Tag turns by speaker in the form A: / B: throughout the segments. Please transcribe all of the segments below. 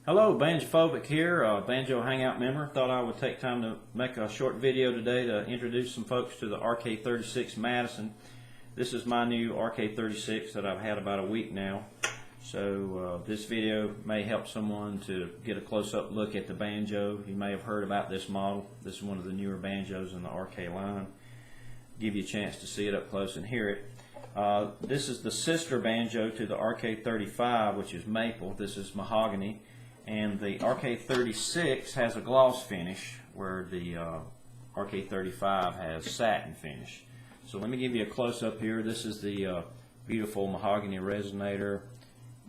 A: Hello, Banjophobic here, Banjo Hangout member. Thought I would take time to make a short video today to introduce some folks to the Rk-36 Madison. This is my new Rk-36 that I've had about a week now. So this video may help someone to get a close-up look at the banjo. You may have heard about this model. This is one of the newer banjos in the Rk line. Give you a chance to see it up close and hear it. This is the sister banjo to the Rk-35, which is maple. This is mahogany. And the Rk-36 has a gloss finish, where the Rk-35 has satin finish. So let me give you a close-up here. This is the beautiful mahogany resonator,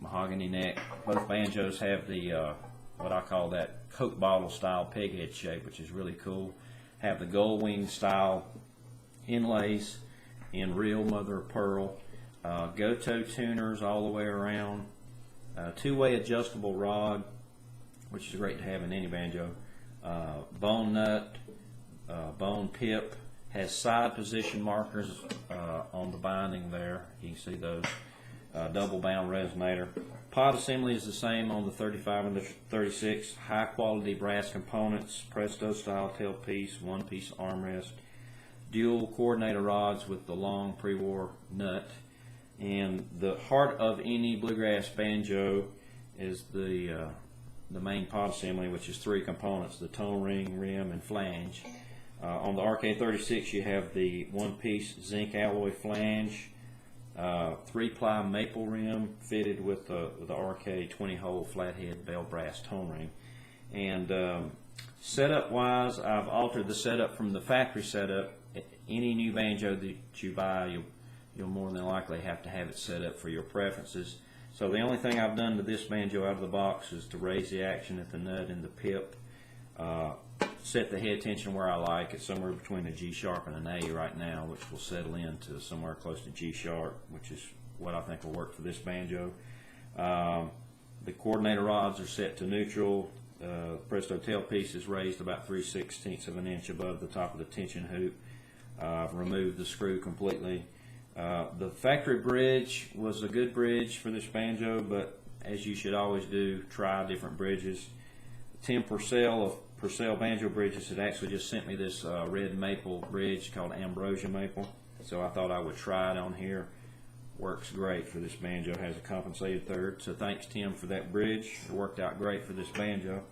A: mahogany neck. Both banjos have the what I call that Coke bottle style peghead shape, which is really cool. Have the gold wing style inlays in real mother of pearl. Goto tuners all the way around. Two-way adjustable rod, which is great to have in any banjo. Bone nut, bone pip, has side position markers on the binding there. You can see those. Double bound resonator. Pot assembly is the same on the 35 and the 36. High quality brass components, Presto style tailpiece, one piece armrest, dual coordinator rods with the long pre-war nut. And the heart of any bluegrass banjo is the main pot assembly, which is three components: the tone ring, rim, and flange. On the Rk-36 you have the one-piece zinc alloy flange, 3-ply maple rim fitted with the Rk 20-hole flathead bell brass tone ring. And setup wise, I've altered the setup from the factory setup. Any new banjo that you buy, you'll more than likely have to have it set up for your preferences. So the only thing I've done to this banjo out of the box is to raise the action at the nut and the pip, set the head tension where I like it, somewhere between a G sharp and an A right now, which will settle into somewhere close to G sharp, which is what I think will work for this banjo. The coordinator rods are set to neutral. Presto tailpiece is raised about 3/16 of an inch above the top of the tension hoop. I've removed the screw completely. The factory bridge was a good bridge for this banjo, but as you should always do, try different bridges. Tim Purcell of Purcell Banjo Bridges had actually just sent me this red maple bridge called Ambrosia Maple, so I thought I would try it on here. Works great for this banjo, has a compensated third, so thanks Tim for that bridge. It worked out great for this banjo.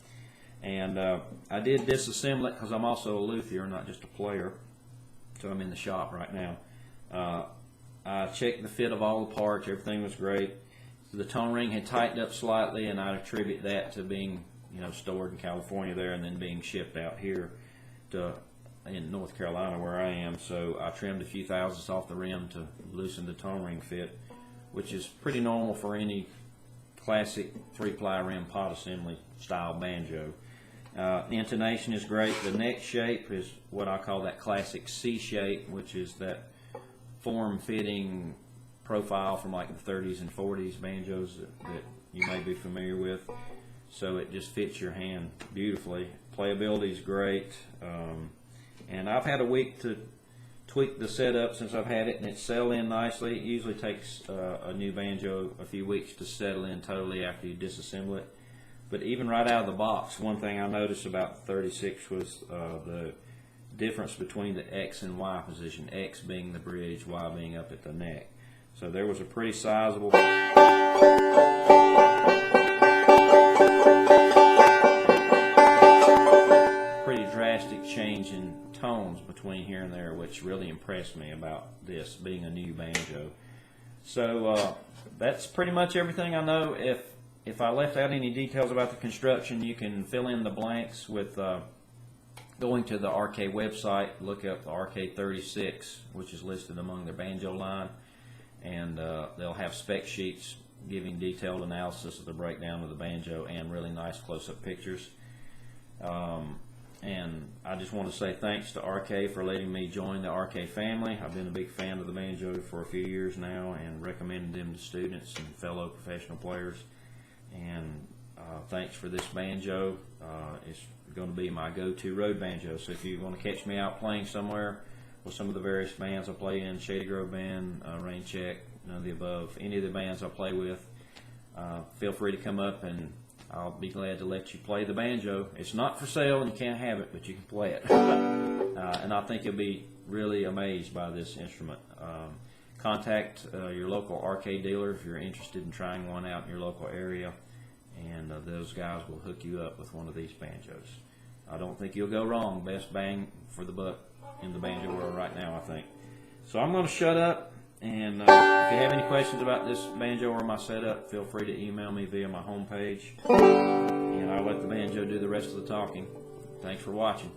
A: And I did disassemble it because I'm also a luthier, not just a player, so I'm in the shop right now. I checked the fit of all the parts. Everything was great. So the tone ring had tightened up slightly, and I attribute that to being, stored in California there and then being shipped out here in North Carolina where I am. So I trimmed a few thousandths off the rim to loosen the tone ring fit, which is pretty normal for any classic 3-ply rim pot assembly style banjo. The intonation is great. The neck shape is what I call that classic C shape, which is that form-fitting profile from like the 30s and 40s banjos that you may be familiar with. So it just fits your hand beautifully. Playability is great. And I've had a week to tweak the setup since I've had it, and it's settled in nicely. It usually takes a new banjo a few weeks to settle in totally after you disassemble it. But even right out of the box, one thing I noticed about the 36 was the difference between the X and Y position, X being the bridge, Y being up at the neck. So there was a pretty sizable pretty drastic change in tones between here and there, which really impressed me about this being a new banjo. So that's pretty much everything I know. If I left out any details about the construction, you can fill in the blanks with going to the Rk website. Look up the Rk-36, which is listed among their banjo line, and they'll have spec sheets giving detailed analysis of the breakdown of the banjo and really nice close-up pictures. And I just want to say thanks to Rk for letting me join the Rk family. I've been a big fan of the banjo for a few years now and recommended them to students and fellow professional players. And thanks for this banjo. It's going to be my go-to road banjo. So if you want to catch me out playing somewhere with some of the various bands I play in, Shady Grove Band, Rain Check, none of the above, any of the bands I play with, feel free to come up and I'll be glad to let you play the banjo. It's not for sale and you can't have it, but you can play it. And I think you'll be really amazed by this instrument. Contact your local arcade dealer if you're interested in trying one out in your local area, and those guys will hook you up with one of these banjos. I don't think you'll go wrong. Best bang for the buck in the banjo world right now, I think. So I'm going to shut up, and if you have any questions about this banjo or my setup, feel free to email me via my homepage, and I'll let the banjo do the rest of the talking. Thanks for watching.